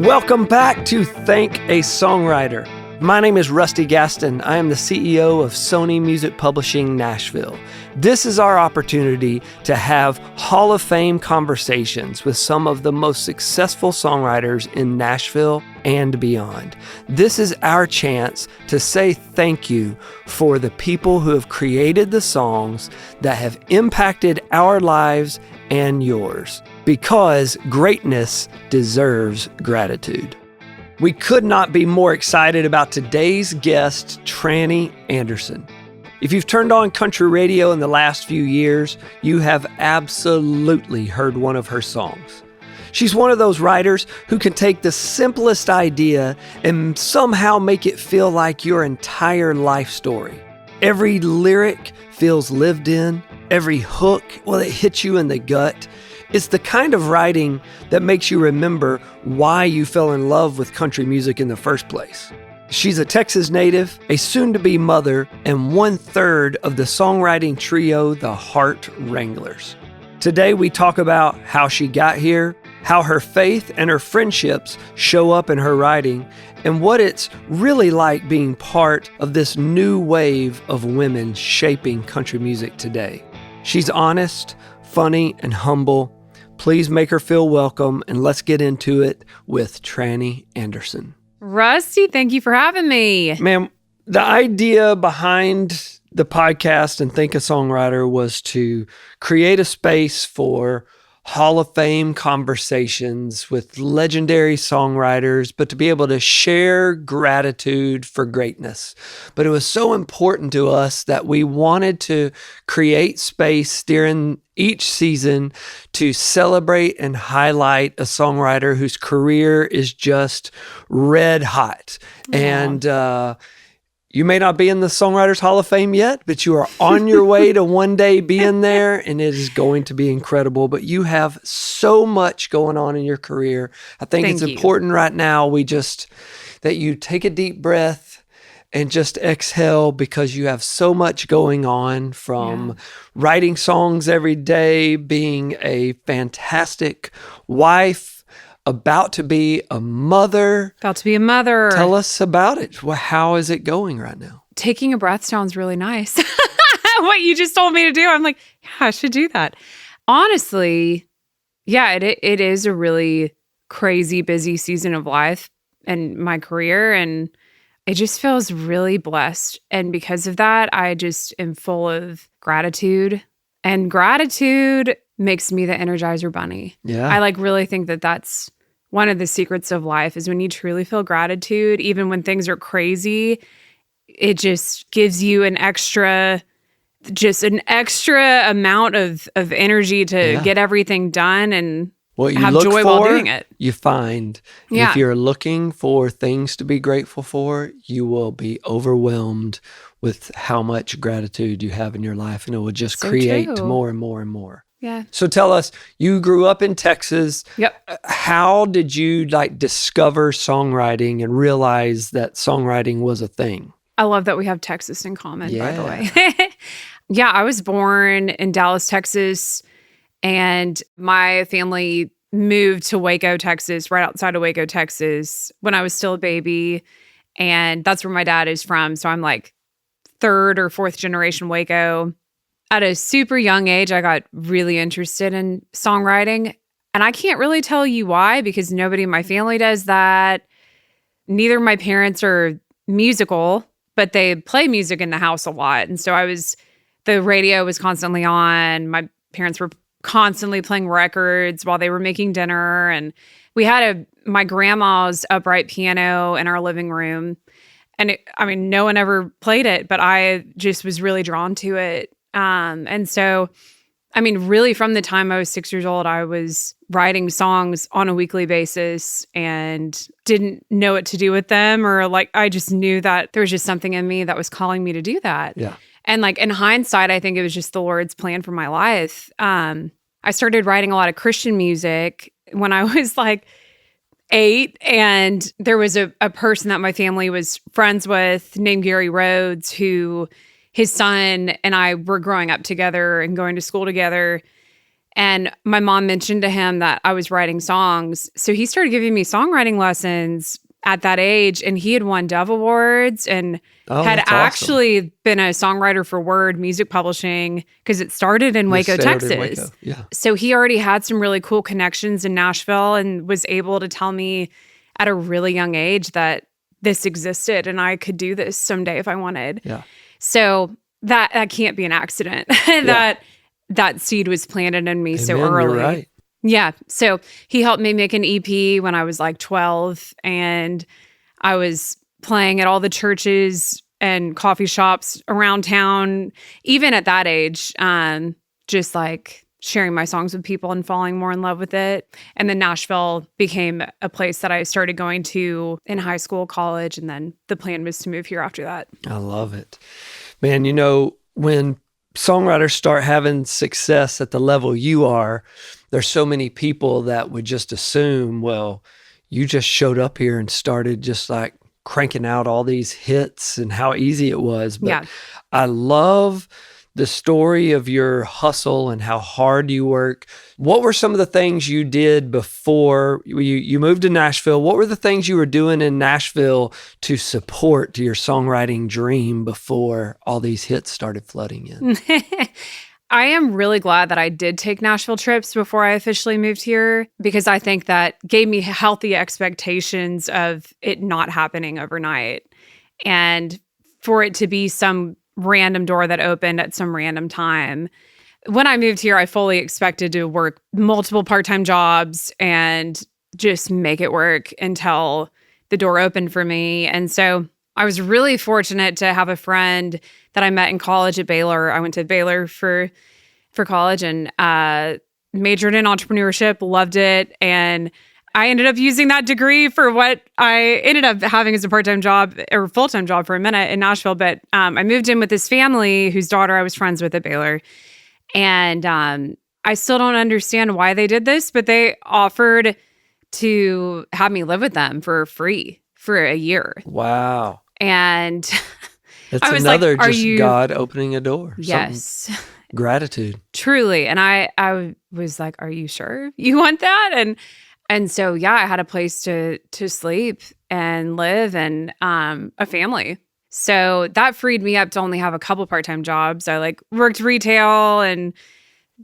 Welcome back to Thank A Songwriter. My name is Rusty Gaston. I am the CEO of Sony Music Publishing Nashville. This is our opportunity to have Hall of Fame conversations with some of the most successful songwriters in Nashville and beyond. This is our chance to say thank you for the people who have created the songs that have impacted our lives and yours, because greatness deserves gratitude. We could not be more excited about today's guest, Trannie Anderson. If you've turned on country radio in the last few years, you have absolutely heard one of her songs. She's one of those writers who can take the simplest idea and somehow make it feel like your entire life story. Every lyric feels lived in, every hook, well, it hits you in the gut. It's the kind of writing that makes you remember why you fell in love with country music in the first place. She's a Texas native, a soon-to-be mother, and 1/3 of the songwriting trio, the Heart Wranglers. Today, we talk about how she got here, how her faith and her friendships show up in her writing, and what it's really like being part of this new wave of women shaping country music today. She's honest, funny, and humble. Please make her feel welcome, and let's get into it with Trannie Anderson. Rusty, thank you for having me. Ma'am, the idea behind the podcast and Thank A Songwriter was to create a space for Hall of Fame conversations with legendary songwriters, but to be able to share gratitude for greatness. But it was so important to us that we wanted to create space during each season to celebrate and highlight a songwriter whose career is just red hot. Yeah. And you may not be in the Songwriters Hall of Fame yet, but you are on your way to one day being there, and it is going to be incredible. But you have so much going on in your career. I think it's important right now that you take a deep breath and just exhale, because you have so much going on, from writing songs every day, being a fantastic wife, about to be a mother. Tell us about it. Well, how is it going right now? Taking a breath sounds really nice. What you just told me to do, I'm like, yeah, I should do that. Honestly, yeah, it is a really crazy, busy season of life and my career, and it just feels really blessed. And because of that, I just am full of gratitude. And gratitude makes me the Energizer Bunny. Yeah. I really think that that's one of the secrets of life, is when you truly feel gratitude, even when things are crazy, it just gives you an extra amount of energy to get everything done and have joy while doing it. You find if you're looking for things to be grateful for, you will be overwhelmed with how much gratitude you have in your life, and it will just create more and more and more. Yeah. So tell us, you grew up in Texas. Yep. How did you discover songwriting and realize that songwriting was a thing? I love that we have Texas in common, by the way. Yeah, I was born in Dallas, Texas, and my family moved to Waco, Texas, right outside of Waco, Texas, when I was still a baby. And that's where my dad is from. So I'm 3rd or 4th generation Waco. At a super young age, I got really interested in songwriting. And I can't really tell you why, because nobody in my family does that. Neither of my parents are musical, but they play music in the house a lot. And so the radio was constantly on. My parents were constantly playing records while they were making dinner. And we had my grandma's upright piano in our living room. And no one ever played it, but I just was really drawn to it. And so, really from the time I was 6 years old, I was writing songs on a weekly basis and didn't know what to do with them, or I just knew that there was just something in me that was calling me to do that. Yeah. And in hindsight, I think it was just the Lord's plan for my life. I started writing a lot of Christian music when I was 8, and there was a person that my family was friends with named Gary Rhodes, who his son and I were growing up together and going to school together. And my mom mentioned to him that I was writing songs. So he started giving me songwriting lessons at that age. And he had won Dove Awards and had actually been a songwriter for Word Music Publishing because it started in Waco, Texas. Yeah. So he already had some really cool connections in Nashville and was able to tell me at a really young age that this existed and I could do this someday if I wanted. Yeah. So that can't be an accident. That seed was planted in me so early. You're right. Yeah. So he helped me make an EP when I was like 12, and I was playing at all the churches and coffee shops around town, even at that age, just like sharing my songs with people and falling more in love with it. And then Nashville became a place that I started going to in high school, college, and then the plan was to move here after that. I love it. Man, when songwriters start having success at the level you are, there's so many people that would just assume, well, you just showed up here and started just like cranking out all these hits and how easy it was. But I love the story of your hustle and how hard you work. What were some of the things you did before you moved to Nashville? What were the things you were doing in Nashville to support your songwriting dream before all these hits started flooding in? I am really glad that I did take Nashville trips before I officially moved here, because I think that gave me healthy expectations of it not happening overnight. And for it to be some random door that opened at some random time. When I moved here, I fully expected to work multiple part-time jobs and just make it work until the door opened for me. And so I was really fortunate to have a friend that I met in college at Baylor. I went to Baylor for college and majored in entrepreneurship, loved it. And I ended up using that degree for what I ended up having as a part-time job or full-time job for a minute in Nashville. But I moved in with this family whose daughter I was friends with at Baylor. And I still don't understand why they did this, but they offered to have me live with them for free for a year. Wow. And That's I was another like, just God opening a door. Yes. Gratitude. Truly. And I was like, are you sure you want that? And so, yeah, I had a place to sleep and live and a family. So that freed me up to only have a couple part-time jobs. I worked retail and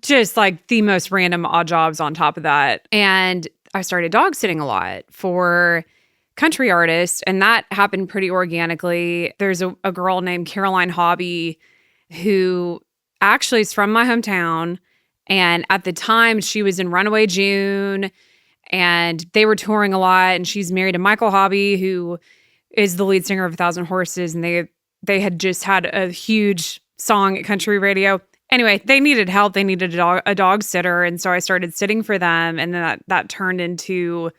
just like the most random odd jobs on top of that. And I started dog sitting a lot for country artists. And that happened pretty organically. There's a girl named Caroline Hobby who actually is from my hometown. And at the time she was in Runaway June. And they were touring a lot, and she's married to Michael Hobby, who is the lead singer of 1,000 Horses, and they had just had a huge song at country radio. Anyway, they needed help. They needed a dog sitter, and so I started sitting for them, and then that turned into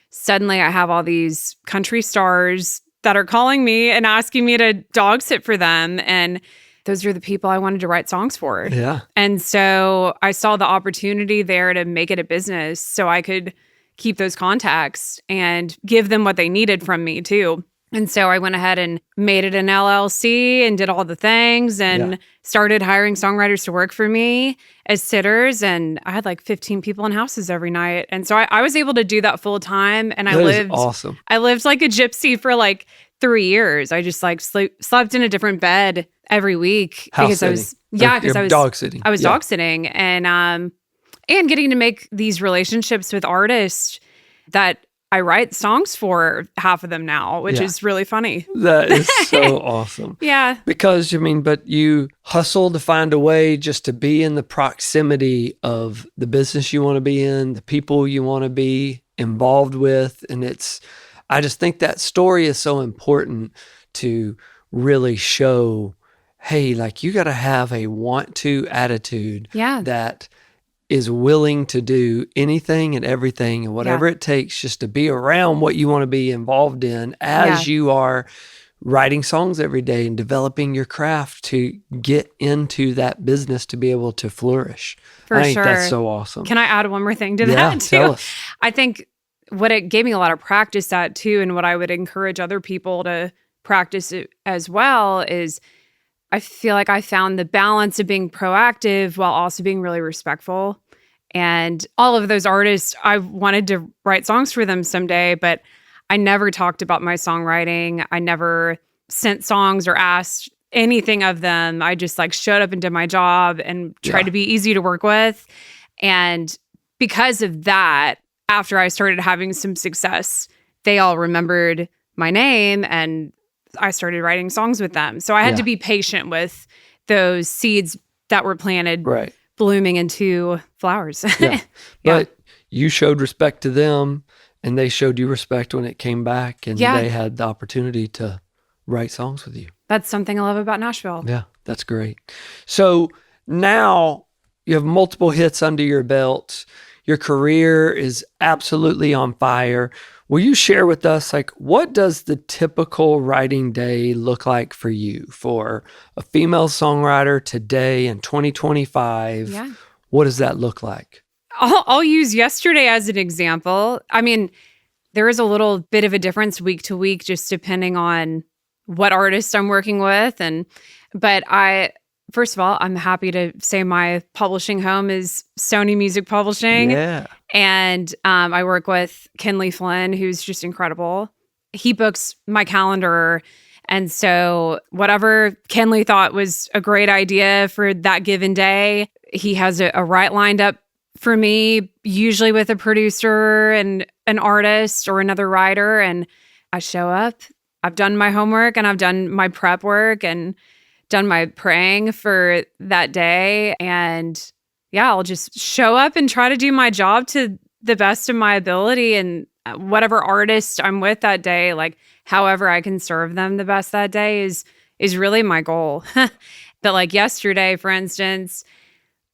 suddenly I have all these country stars that are calling me and asking me to dog sit for them, and those are the people I wanted to write songs for. Yeah. And so I saw the opportunity there to make it a business so I could keep those contacts and give them what they needed from me too. And so I went ahead and made it an LLC and did all the things and started hiring songwriters to work for me as sitters. And I had like 15 people in houses every night. And so I was able to do that full time. And I lived awesome. I lived like a gypsy for like 3 years. I just like slept in a different bed every week because I was dog sitting. I was dog sitting and getting to make these relationships with artists that I write songs for, half of them now, which is really funny. That is so awesome. Yeah. Because, but you hustle to find a way just to be in the proximity of the business you want to be in, the people you want to be involved with. And I just think that story is so important to really show, hey, like you got to have a want to attitude that is willing to do anything and everything and whatever it takes just to be around what you want to be involved in as you are writing songs every day and developing your craft to get into that business to be able to flourish. I think that's so awesome. Can I add one more thing to that too? Tell us. I think what it gave me a lot of practice at too, and what I would encourage other people to practice it as well, is I feel like I found the balance of being proactive while also being really respectful. And all of those artists, I wanted to write songs for them someday, but I never talked about my songwriting. I never sent songs or asked anything of them. I just like showed up and did my job and tried to be easy to work with. And because of that, after I started having some success, they all remembered my name and I started writing songs with them. So I had to be patient with those seeds that were planted blooming into flowers. But you showed respect to them and they showed you respect when it came back and they had the opportunity to write songs with you. That's something I love about Nashville. Yeah, that's great. So now you have multiple hits under your belt. Your career is absolutely on fire. Will you share with us, like, what does the typical writing day look like for you, for a female songwriter today in 2025? Yeah. What does that look like? I'll use yesterday as an example. I mean, there is a little bit of a difference week to week, just depending on what artist I'm working with. But first of all, I'm happy to say my publishing home is Sony Music Publishing. Yeah. And I work with Kenley Flynn, who's just incredible. He books my calendar. And so whatever Kenley thought was a great idea for that given day, he has a write lined up for me, usually with a producer and an artist or another writer. And I show up. I've done my homework and I've done my prep work and done my praying for that day. And I'll just show up and try to do my job to the best of my ability. And whatever artist I'm with that day, like however I can serve them the best that day is really my goal. But like yesterday, for instance,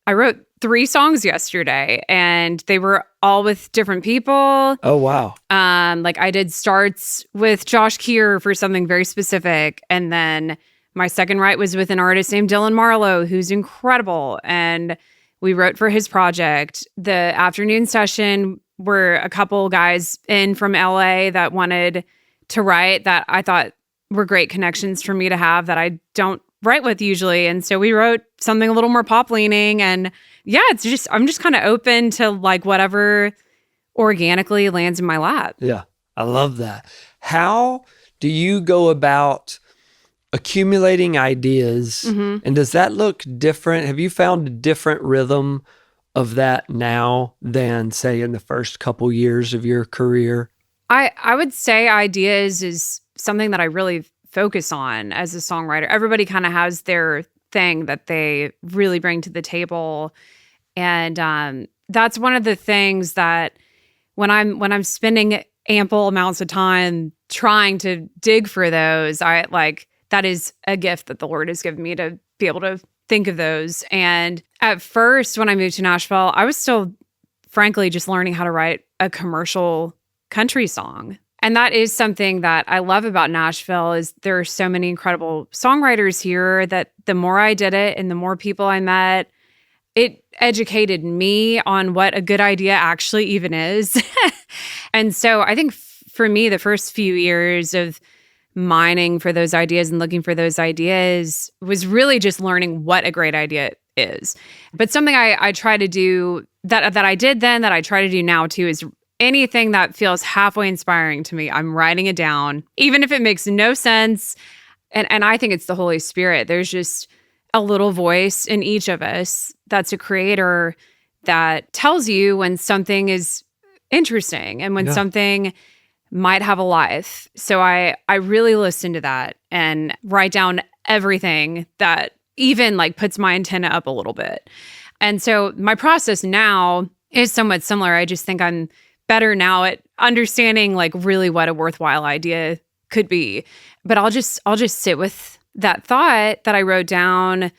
I wrote 3 songs yesterday and they were all with different people. Oh, wow. Like I did starts with Josh Keir for something very specific. And then my second write was with an artist named Dylan Marlowe, who's incredible. And we wrote for his project. The afternoon session were a couple guys in from LA that wanted to write that I thought were great connections for me to have that I don't write with usually. And so we wrote something a little more pop leaning. And I'm just kind of open to like whatever organically lands in my lap. Yeah, I love that. How do you go about accumulating ideas? And does that look different? Have you found a different rhythm of that now than, say, in the first couple years of your career? I would say ideas is something that I really focus on as a songwriter. Everybody kind of has their thing that they really bring to the table. And that's one of the things that when I'm spending ample amounts of time trying to dig for those, that is a gift that the Lord has given me to be able to think of those. And at first, when I moved to Nashville, I was still, frankly, just learning how to write a commercial country song. And that is something that I love about Nashville is there are so many incredible songwriters here that the more I did it and the more people I met, it educated me on what a good idea actually even is. And so I think for me, the first few years of mining for those ideas and looking for those ideas was really just learning what a great idea is. But something I try to do that I did then that I try to do now too is anything that feels halfway inspiring to me, I'm writing it down, even if it makes no sense. And I think it's the Holy Spirit. There's just a little voice in each of us that's a creator that tells you when something is interesting and when something might have a life. So I really listen to that and write down everything that even like puts my antenna up a little bit. And so my process now is somewhat similar. I just think I'm better now at understanding like really what a worthwhile idea could be. But I'll just sit with that thought that I wrote down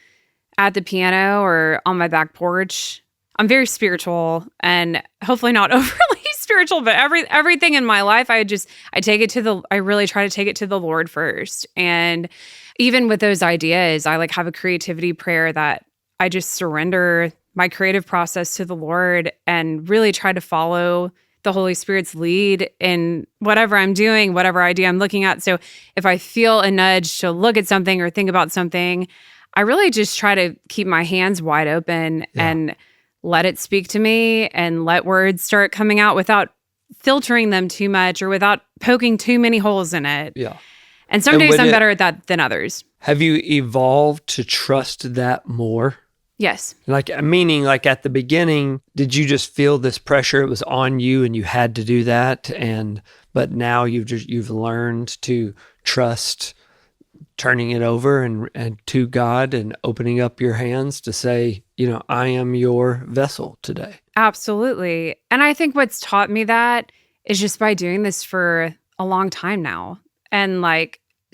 at the piano or on my back porch. I'm very spiritual and hopefully not overly spiritual, but everything in my life, I really try to take it to the Lord first. And even with those ideas, I like have a creativity prayer that I just surrender my creative process to the Lord and really try to follow the Holy Spirit's lead in whatever I'm doing, whatever idea I'm looking at. So if I feel a nudge to look at something or think about something, I really just try to keep my hands wide open and let it speak to me and let words start coming out without filtering them too much or without poking too many holes in it. Yeah. And some days I'm better at that than others. Have you evolved to trust that more? Yes. Meaning at the beginning, did you just feel this pressure? It was on you and you had to do that. But now you've learned to trust turning it over and to God and opening up your hands to say, I am your vessel today. Absolutely. And I think what's taught me that is just by doing this for a long time now. And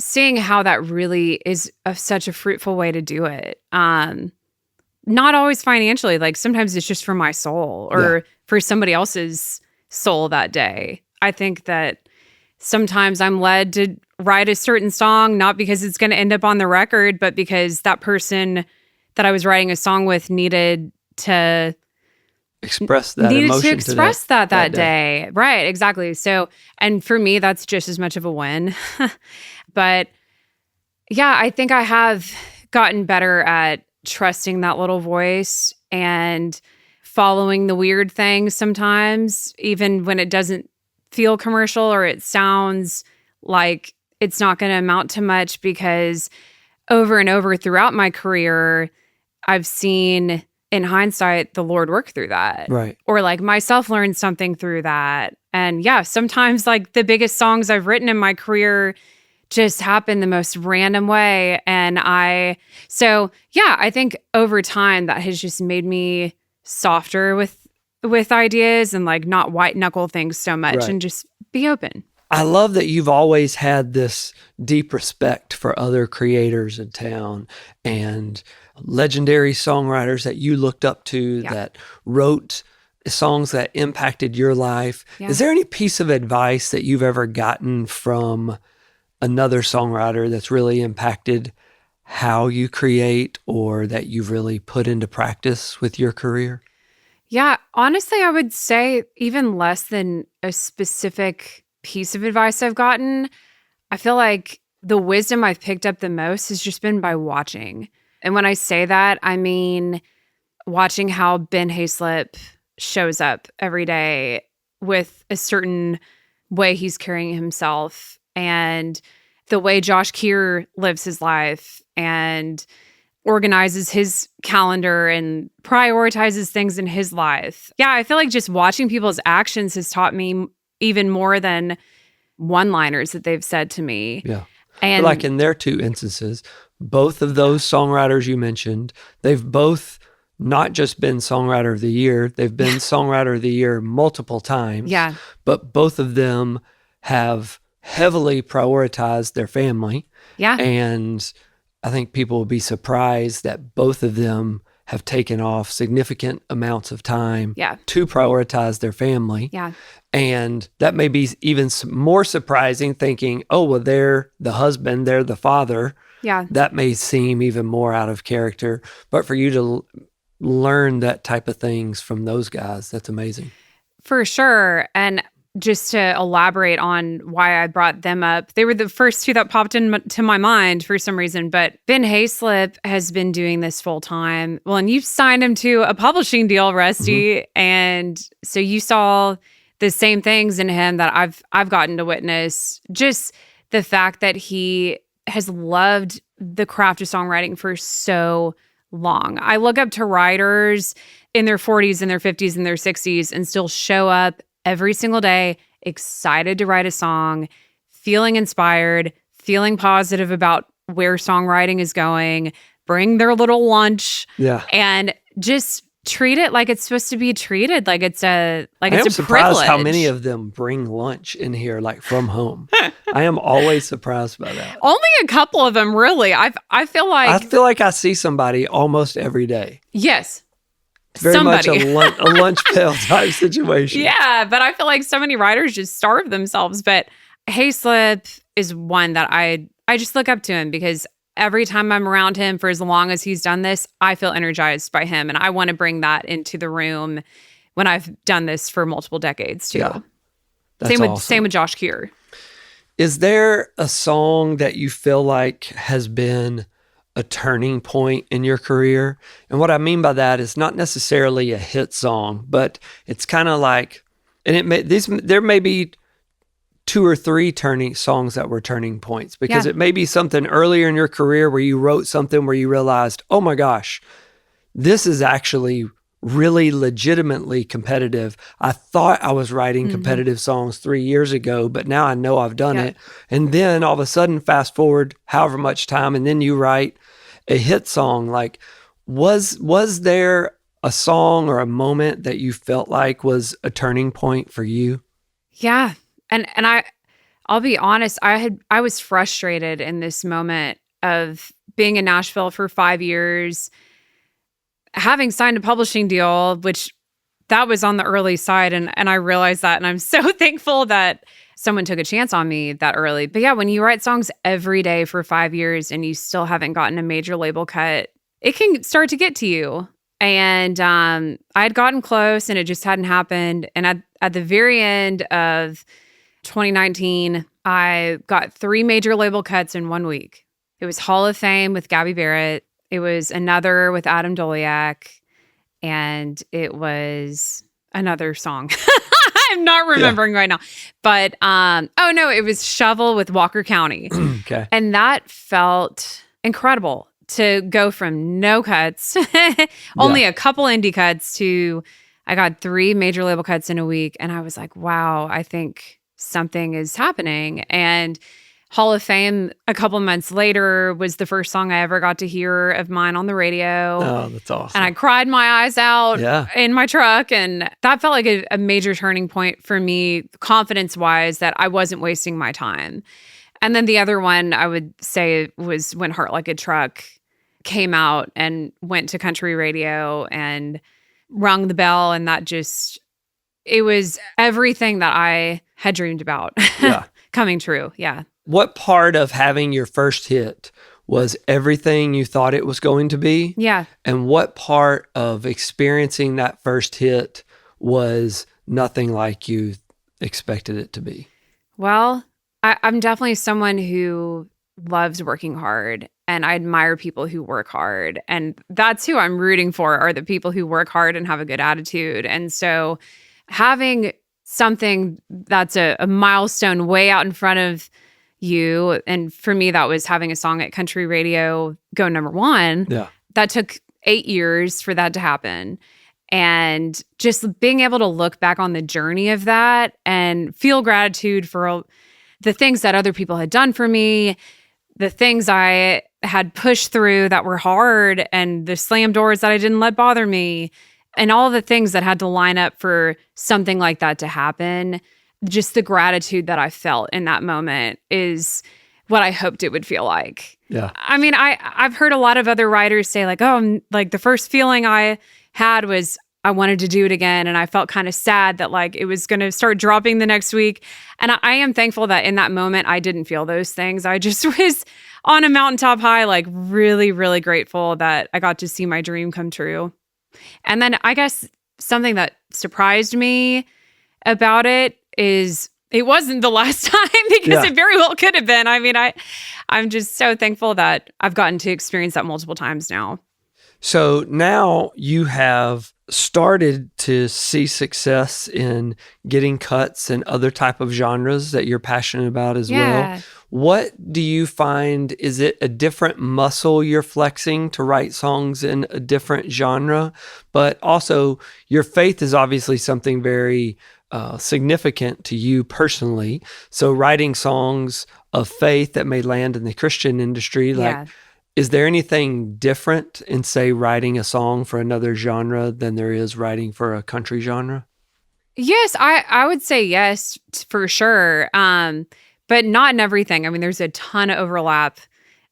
seeing how that really is such a fruitful way to do it. Not always financially, sometimes it's just for my soul or for somebody else's soul that day. I think that sometimes I'm led to write a certain song, not because it's going to end up on the record, but because that person that I was writing a song with needed to express that emotion that day. Right, exactly. So, and for me, that's just as much of a win. But yeah, I think I have gotten better at trusting that little voice and following the weird things sometimes, even when it doesn't feel commercial or it sounds like it's not going to amount to much, because over and over throughout my career, I've seen in hindsight the Lord work through that. Right. Or myself learn something through that. And yeah, sometimes the biggest songs I've written in my career just happen the most random way. And I think over time that has just made me softer with ideas and not white knuckle things so much, and just be open. I love that you've always had this deep respect for other creators in town and legendary songwriters that you looked up to that wrote songs that impacted your life. Yeah. Is there any piece of advice that you've ever gotten from another songwriter that's really impacted how you create or that you've really put into practice with your career? Yeah, honestly, I would say even less than a specific piece of advice I've gotten. I feel like the wisdom I've picked up the most has just been by watching. And when I say that, I mean watching how Ben Hayslip shows up every day with a certain way he's carrying himself, and the way Josh Keir lives his life and organizes his calendar and prioritizes things in his life. Yeah, I feel like just watching people's actions has taught me even more than one-liners that they've said to me. Yeah. And but in their two instances, both of those songwriters you mentioned, they've both not just been Songwriter of the Year, they've been Songwriter of the Year multiple times. Yeah. But both of them have heavily prioritized their family. Yeah. And I think people will be surprised that both of them have taken off significant amounts of time to prioritize their family. Yeah. And that may be even more surprising, thinking, oh, well, they're the husband, they're the father. Yeah. That may seem even more out of character. But for you to learn that type of things from those guys, that's amazing. For sure. And just to elaborate on why I brought them up, they were the first two that popped into my mind for some reason. But Ben Hayslip has been doing this full time. Well, and you signed him to a publishing deal, Rusty. Mm-hmm. And so you saw the same things in him that I've gotten to witness. Just the fact that he has loved the craft of songwriting for so long. I look up to writers in their 40s and their 50s and their 60s and still show up every single day, excited to write a song, feeling inspired, feeling positive about where songwriting is going, bring their little lunch, and just treat it like it's supposed to be treated, like it's a privilege. I am surprised how many of them bring lunch in here, from home. I am always surprised by that. Only a couple of them, really. I feel like I see somebody almost every day. Yes. Very much a lunch pail type situation. Yeah, but I feel like so many writers just starve themselves. But Hayslip is one that I just look up to him, because every time I'm around him for as long as he's done this, I feel energized by him. And I want to bring that into the room when I've done this for multiple decades too. Yeah, same with Josh Keir. Is there a song that you feel like has been a turning point in your career. And what I mean by that is not necessarily a hit song, but it's kind of like, and there may be two or three turning songs that were turning points, because it may be something earlier in your career where you wrote something where you realized, oh my gosh, this is actually really legitimately competitive. I thought I was writing competitive songs 3 years ago, but now I know I've done it. And then all of a sudden, fast forward however much time, and then you write a hit song. Like, was there a song or a moment that you felt like was a turning point for you? Yeah. And I'll be honest, I was frustrated in this moment of being in Nashville for 5 years, having signed a publishing deal, which that was on the early side. And I realized that. And I'm so thankful that someone took a chance on me that early. But yeah, when you write songs every day for 5 years and you still haven't gotten a major label cut, it can start to get to you. And I had gotten close and it just hadn't happened. And at the very end of 2019, I got 3 major label cuts in 1 week. It was Hall of Fame with Gabby Barrett. It was another with Adam Doliak. And it was another song. I'm not remembering right now. But, it was Shovel with Walker County. Okay. And that felt incredible to go from no cuts, only a couple indie cuts, to I got 3 major label cuts in a week. And I was like, wow, I think something is happening. And Hall of Fame a couple months later was the first song I ever got to hear of mine on the radio. Oh, that's awesome. And I cried my eyes out in my truck. And that felt like a major turning point for me, confidence-wise, that I wasn't wasting my time. And then the other one I would say was when Heart Like a Truck came out and went to country radio and rung the bell. And that just, it was everything that I had dreamed about coming true. Yeah. What part of having your first hit was everything you thought it was going to be? Yeah. And what part of experiencing that first hit was nothing like you expected it to be? Well, I'm definitely someone who loves working hard, and I admire people who work hard. And that's who I'm rooting for, are the people who work hard and have a good attitude. And so having something that's a milestone way out in front of you, and for me, that was having a song at country radio go #1. Yeah. That took 8 years for that to happen. And just being able to look back on the journey of that and feel gratitude for the things that other people had done for me, the things I had pushed through that were hard, and the slam doors that I didn't let bother me, and all the things that had to line up for something like that to happen. Just the gratitude that I felt in that moment is what I hoped it would feel like. Yeah. I mean, I've heard a lot of other writers say like, oh, like the first feeling I had was I wanted to do it again. And I felt kind of sad that like it was going to start dropping the next week. And I am thankful that in that moment, I didn't feel those things. I just was on a mountaintop high, like really, really grateful that I got to see my dream come true. And then I guess something that surprised me about it is it wasn't the last time, because it very well could have been. I mean, I'm just so thankful that I've gotten to experience that multiple times now. So now you have started to see success in getting cuts in other type of genres that you're passionate about as well. What do you find, is it a different muscle you're flexing to write songs in a different genre? But also your faith is obviously something very significant to you personally. So writing songs of faith that may land in the Christian industry, is there anything different in, say, writing a song for another genre than there is writing for a country genre? Yes, I would say yes, for sure. But not in everything. I mean, there's a ton of overlap.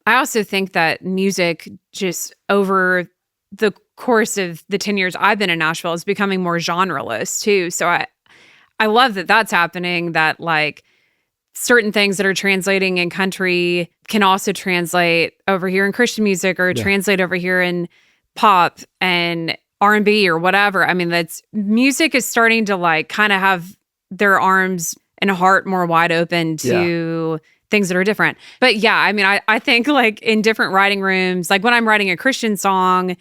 I also think that music, just over the course of the 10 years I've been in Nashville, is becoming more genreless too. So I love that that's happening, that like certain things that are translating in country can also translate over here in Christian music, or translate over here in pop and R&B or whatever. I mean, that's music is starting to like kind of have their arms and heart more wide open to things that are different. But yeah, I mean, I think like in different writing rooms, like when I'm writing a Christian song,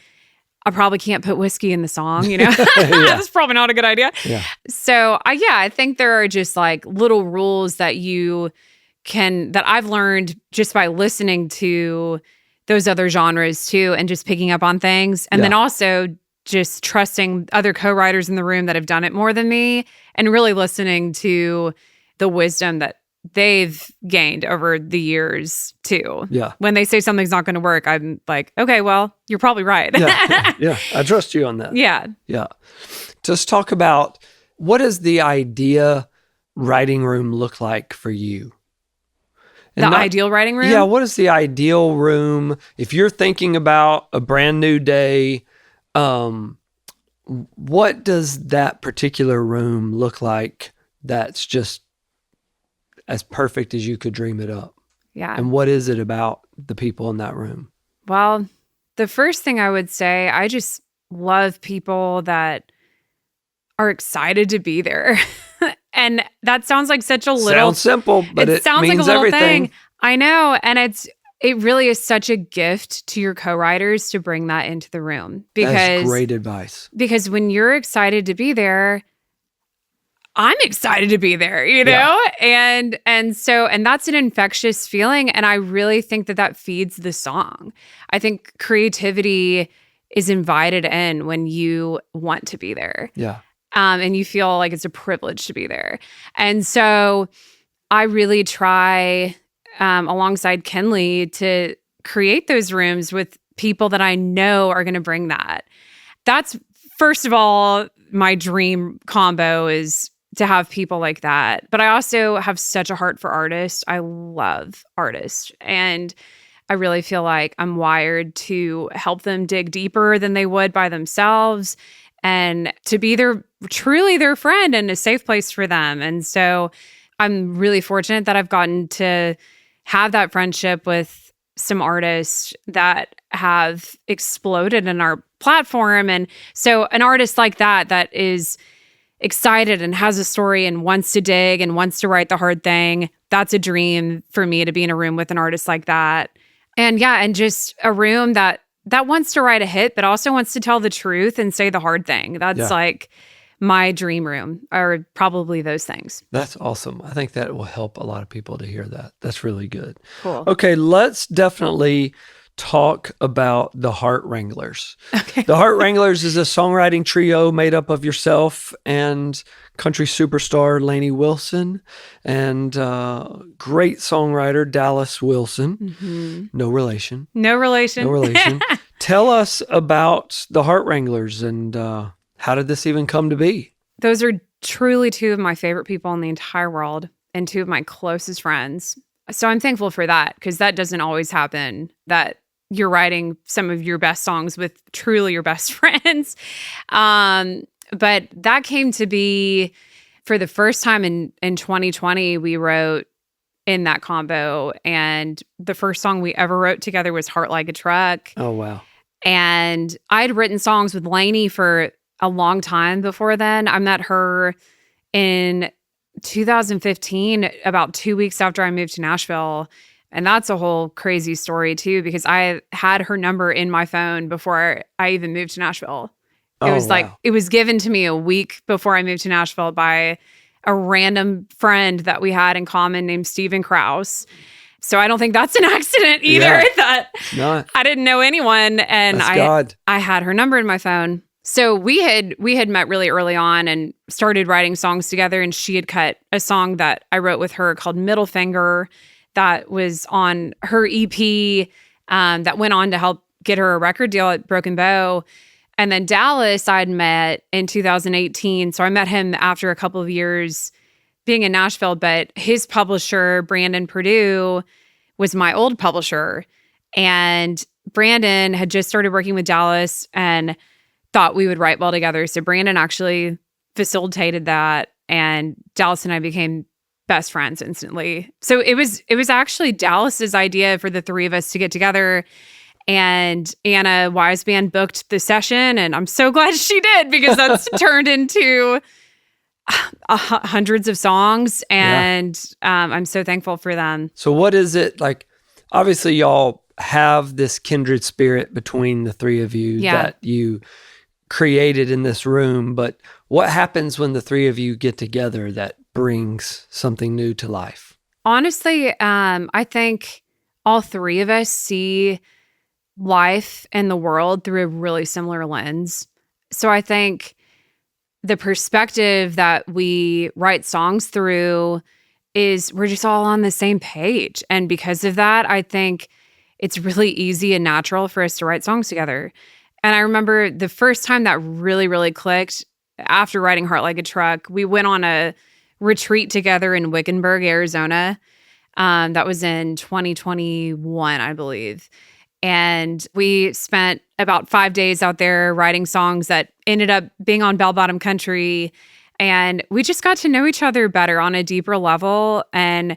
I probably can't put whiskey in the song, you know? That's probably not a good idea. Yeah. So I think there are just like little rules that that I've learned just by listening to those other genres too, and just picking up on things. And then also just trusting other co-writers in the room that have done it more than me, and really listening to the wisdom that they've gained over the years too. Yeah. When they say something's not going to work, I'm like, okay, well, you're probably right. Yeah. I trust you on that. Yeah. Yeah. Just talk about, what does the idea writing room look like for you? And ideal writing room? Yeah. What is the ideal room? If you're thinking about a brand new day, what does that particular room look like that's just as perfect as you could dream it up? Yeah. And what is it about the people in that room? Well, the first thing I would say, I just love people that are excited to be there. And that sounds like such a little... Sounds simple, but it sounds means like a little everything. thing. I know. And it really is such a gift to your co-writers to bring that into the room. That's great advice. Because when you're excited to be there, I'm excited to be there, you know? And that's an infectious feeling. And I really think that feeds the song. I think creativity is invited in when you want to be there. Yeah. And you feel like it's a privilege to be there. And so I really try, alongside Kenley, to create those rooms with people that I know are going to bring that. That's, first of all, my dream combo is to have people like that. But I also have such a heart for artists. I love artists. And I really feel like I'm wired to help them dig deeper than they would by themselves, and to be truly their friend and a safe place for them. And so I'm really fortunate that I've gotten to have that friendship with some artists that have exploded in our platform. And so an artist like that is excited and has a story and wants to dig and wants to write the hard thing, that's a dream for me, to be in a room with an artist like that. And and just a room that wants to write a hit, but also wants to tell the truth and say the hard thing. That's like my dream room, are probably those things. That's awesome. I think that will help a lot of people to hear that. That's really good. Cool. Okay, let's definitely talk about the Heart Wranglers. Okay. The Heart Wranglers is a songwriting trio made up of yourself and country superstar Lainey Wilson and great songwriter Dallas Wilson. Mm-hmm. No relation. No relation. No relation. Tell us about the Heart Wranglers and how did this even come to be? Those are truly two of my favorite people in the entire world and two of my closest friends. So I'm thankful for that, because that doesn't always happen, that you're writing some of your best songs with truly your best friends. But that came to be for the first time in 2020. We wrote in that combo, and the first song we ever wrote together was Heart Like a Truck. Oh, wow. And I'd written songs with Lainey for a long time before then. I met her in 2015, about 2 weeks after I moved to Nashville. And that's a whole crazy story too, because I had her number in my phone before I even moved to Nashville. It was like, it was given to me a week before I moved to Nashville by a random friend that we had in common named Steven Krause. So I don't think that's an accident either, that I didn't know anyone, and I had her number in my phone. So we had met really early on and started writing songs together, and she had cut a song that I wrote with her called Middle Finger that was on her EP, that went on to help get her a record deal at Broken Bow. And then Dallas I'd met in 2018. So I met him after a couple of years being in Nashville, but his publisher, Brandon Purdue, was my old publisher. And Brandon had just started working with Dallas and thought we would write well together. So Brandon actually facilitated that, and Dallas and I became best friends instantly. So it was actually Dallas's idea for the three of us to get together, and Anna Weisband booked the session, and I'm so glad she did, because that's turned into hundreds of songs, and I'm so thankful for them. So what is it like? Obviously, y'all have this kindred spirit between the three of you that you created in this room, but what happens when the three of you get together that brings something new to life? Honestly, I think all three of us see life and the world through a really similar lens. So I think the perspective that we write songs through is we're just all on the same page. And because of that, I think it's really easy and natural for us to write songs together. And I remember the first time that really, really clicked after writing Heart Like a Truck, we went on a retreat together in Wickenburg, Arizona. That was in 2021, I believe. And we spent about 5 days out there writing songs that ended up being on Bell Bottom Country. And we just got to know each other better on a deeper level and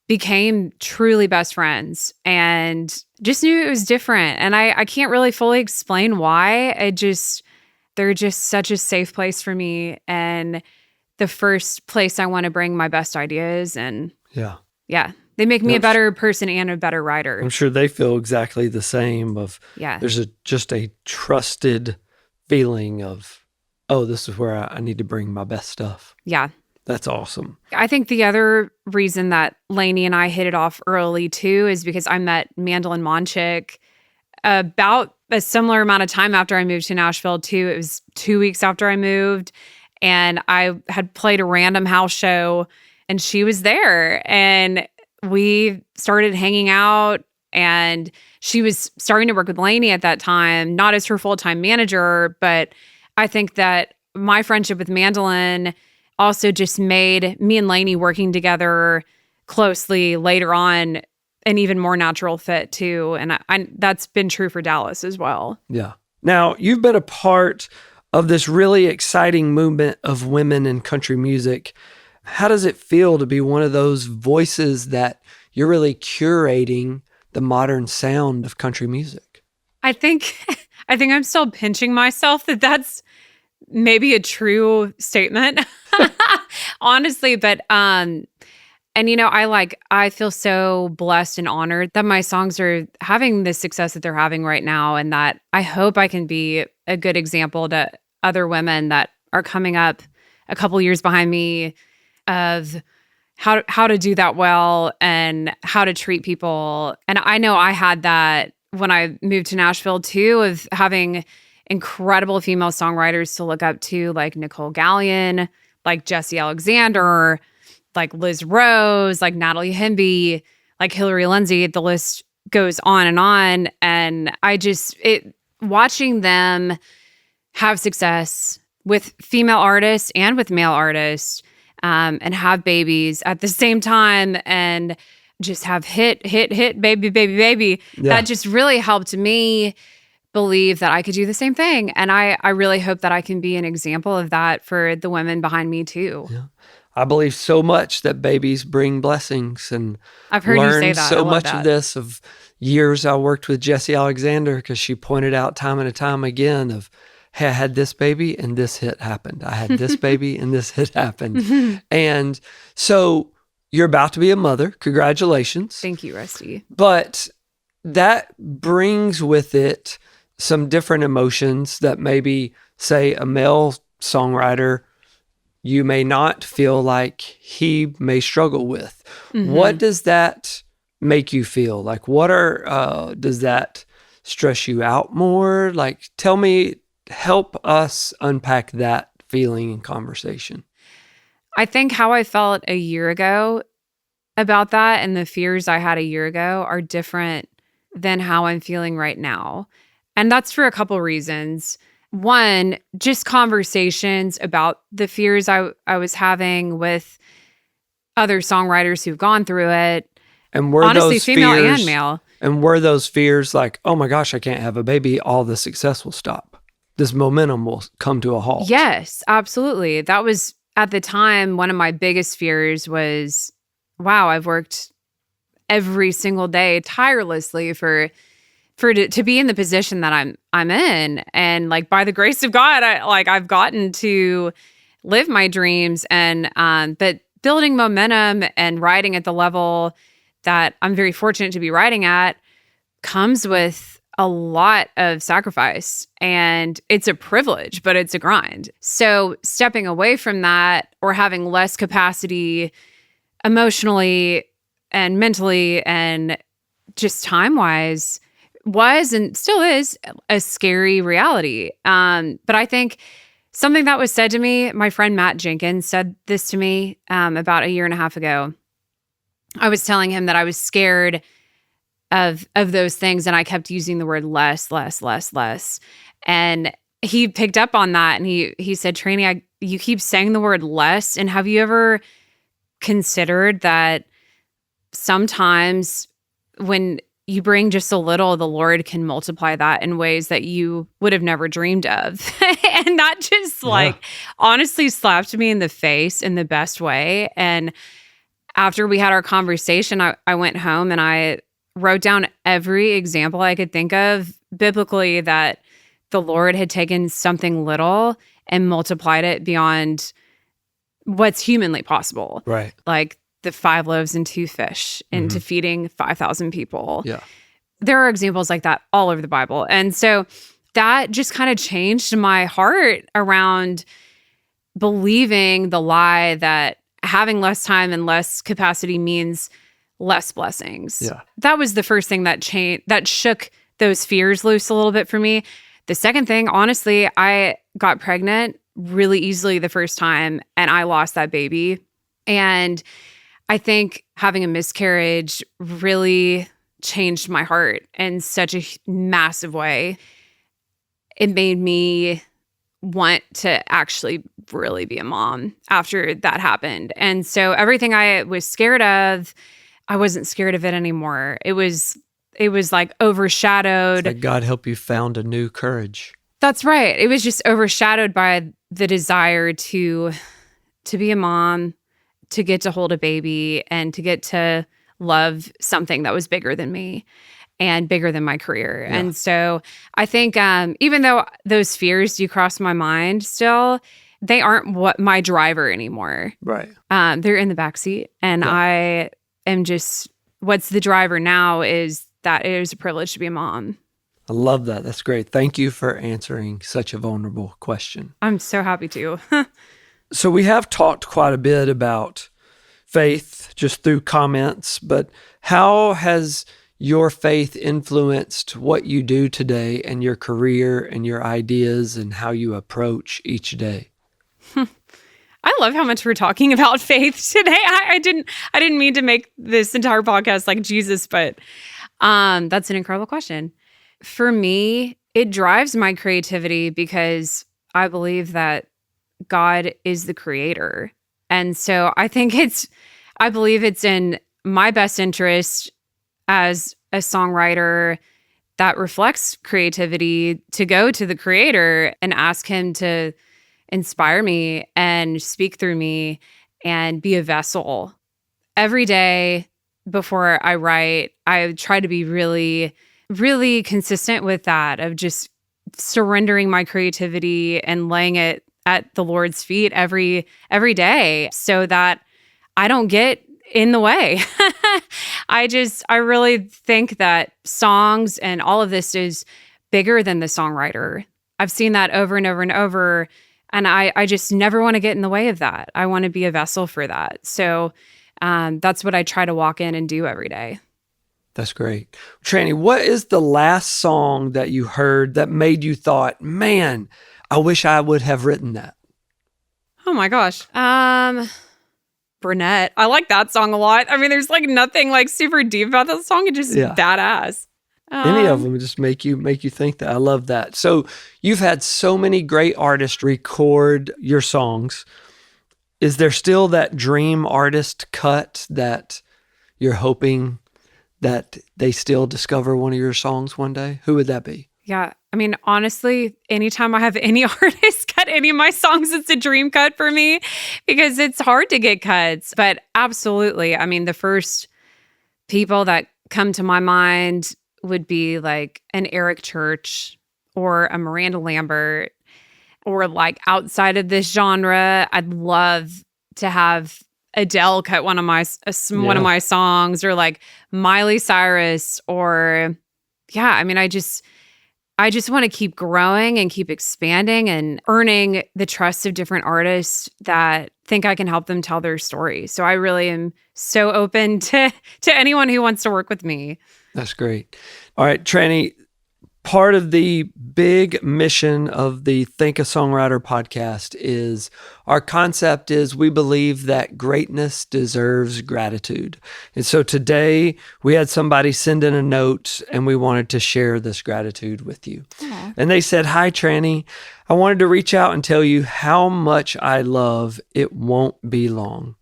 became truly best friends and just knew it was different. And I can't really fully explain why. They're just such a safe place for me and the first place I want to bring my best ideas. And yeah, they make me a better person and a better writer. I'm sure they feel exactly the same there's just a trusted feeling of, oh, this is where I need to bring my best stuff. Yeah. That's awesome. I think the other reason that Lainey and I hit it off early too is because I met Mandolin Monchik about a similar amount of time after I moved to Nashville too. It was 2 weeks after I moved, and I had played a random house show and she was there, and we started hanging out, and she was starting to work with Lainey at that time, not as her full-time manager, but I think that my friendship with Mandolin also just made me and Lainey working together closely later on an even more natural fit too. And I that's been true for Dallas as well. Yeah. Now, you've been a part of this really exciting movement of women in country music. How does it feel to be one of those voices that you're really curating the modern sound of country music? I think I'm still pinching myself that that's maybe a true statement. Honestly, but and I feel so blessed and honored that my songs are having the success that they're having right now, and that I hope I can be a good example to other women that are coming up a couple years behind me of how to do that well and how to treat people. And I know I had that when I moved to Nashville too, of having incredible female songwriters to look up to, like Nicole Gallion, like Jessie Alexander, like Liz Rose, like Natalie Hemby, like Hillary Lindsay. The list goes on. And watching them have success with female artists and with male artists, and have babies at the same time, and just have hit, baby. Yeah. That just really helped me believe that I could do the same thing. And I really hope that I can be an example of that for the women behind me too. Yeah. I believe so much that babies bring blessings, and I've heard you say that. So much of this of years I worked with Jessie Alexander, because she pointed out time and time again of, hey, I had this baby and this hit happened. I had this baby and this hit happened. And so you're about to be a mother. Congratulations. Thank you, Rusty. But that brings with it some different emotions that maybe, say, a male songwriter, you may not feel like he may struggle with. Mm-hmm. What does that make you feel? Like, does that stress you out more? Like, help us unpack that feeling in conversation. I think how I felt a year ago about that and the fears I had a year ago are different than how I'm feeling right now. And that's for a couple reasons. One, just conversations about the fears I was having with other songwriters who've gone through it. And were honestly, those female fears, and male. And were those fears like, oh my gosh, I can't have a baby, all the success will stop. This momentum will come to a halt. Yes, absolutely. That was, at the time, one of my biggest fears was, wow, I've worked every single day tirelessly to be in the position that I'm in, and like by the grace of God, I've gotten to live my dreams. And but building momentum and riding at the level that I'm very fortunate to be riding at comes with a lot of sacrifice, and it's a privilege, but it's a grind. So stepping away from that or having less capacity emotionally and mentally and just time-wise was and still is a scary reality. But I think something that was said to me, my friend Matt Jenkins said this to me about a year and a half ago. I was telling him that I was scared of those things, and I kept using the word less. And he picked up on that, and he said, Trannie, you keep saying the word less, and have you ever considered that sometimes when you bring just a little, the Lord can multiply that in ways that you would have never dreamed of? And that just honestly slapped me in the face in the best way. And after we had our conversation, I went home and I wrote down every example I could think of biblically that the Lord had taken something little and multiplied it beyond what's humanly possible. Right. Like the 5 loaves and 2 fish into feeding 5,000 people. Yeah. There are examples like that all over the Bible. And so that just kind of changed my heart around believing the lie that having less time and less capacity means less blessings. Yeah. That was the first thing that shook those fears loose a little bit for me. The second thing, honestly, I got pregnant really easily the first time and I lost that baby. And I think having a miscarriage really changed my heart in such a massive way. It made me want to actually really be a mom after that happened. And so everything I was scared of, I wasn't scared of it anymore. It was like overshadowed. It's like God help you found a new courage. That's right. It was just overshadowed by the desire to be a mom, to get to hold a baby, and to get to love something that was bigger than me and bigger than my career. Yeah. And so I think even though those fears do cross my mind still, they aren't what my driver anymore. Right. They're in the backseat. And I am just, what's the driver now is that it is a privilege to be a mom. I love that. That's great. Thank you for answering such a vulnerable question. I'm so happy to. So we have talked quite a bit about faith just through comments, but how has your faith influenced what you do today and your career and your ideas and how you approach each day? I love how much we're talking about faith today. I didn't mean to make this entire podcast like Jesus, but that's an incredible question. For me, it drives my creativity because I believe that God is the creator. And so I believe it's in my best interest as a songwriter that reflects creativity to go to the creator and ask him to inspire me and speak through me and be a vessel. Every day before I write, I try to be really, really consistent with that, of just surrendering my creativity and laying it at the Lord's feet every day so that I don't get in the way. I really think that songs and all of this is bigger than the songwriter. I've seen that over and over and over, and I just never want to get in the way of that. I want to be a vessel for that. So that's what I try to walk in and do every day. That's great. Trannie, what is the last song that you heard that made you thought, man, I wish I would have written that? Oh my gosh. Burnett. I like that song a lot. I mean, there's like nothing like super deep about that song. It's just badass. Any of them just make you think that. I love that. So you've had so many great artists record your songs. Is there still that dream artist cut that you're hoping that they still discover one of your songs one day? Who would that be? Yeah. I mean, honestly, anytime I have any artist cut any of my songs, it's a dream cut for me because it's hard to get cuts. But absolutely. I mean, the first people that come to my mind would be like an Eric Church or a Miranda Lambert. or like outside of this genre, I'd love to have Adele cut one of my songs, or like Miley Cyrus, or I mean, I just want to keep growing and keep expanding and earning the trust of different artists that think I can help them tell their story. So I really am so open to anyone who wants to work with me. That's great. All right, Trannie, part of the big mission of the Thank A Songwriter podcast is our concept is we believe that greatness deserves gratitude. And so today we had somebody send in a note and we wanted to share this gratitude with you. Aww. And they said, "Hi, Trannie. I wanted to reach out and tell you how much I love It Won't Be Long.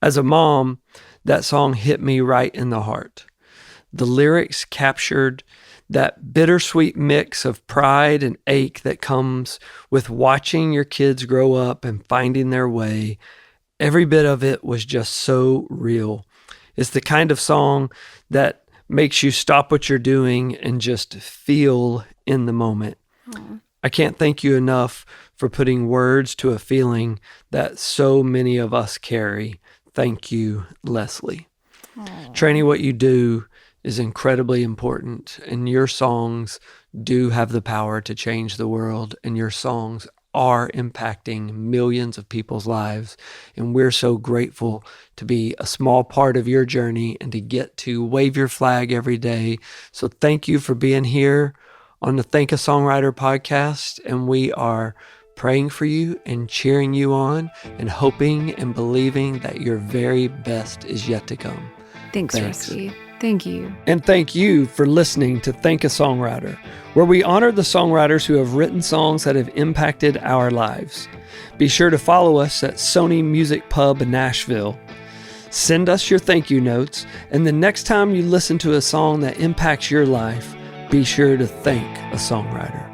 As a mom, that song hit me right in the heart. The lyrics captured that bittersweet mix of pride and ache that comes with watching your kids grow up and finding their way. Every bit of it was just so real. It's the kind of song that makes you stop what you're doing and just feel in the moment. Aww. I can't thank you enough for putting words to a feeling that so many of us carry. Thank you, Leslie." Trannie, what you do is incredibly important, and your songs do have the power to change the world, and your songs are impacting millions of people's lives, and we're so grateful to be a small part of your journey and to get to wave your flag every day. So thank you for being here on the Thank A Songwriter podcast, and we are praying for you and cheering you on and hoping and believing that your very best is yet to come. Thanks. Rusty. Thank you. And thank you for listening to Thank A Songwriter, where we honor the songwriters who have written songs that have impacted our lives. Be sure to follow us at Sony Music Pub in Nashville. Send us your thank you notes, and the next time you listen to a song that impacts your life, be sure to thank a songwriter.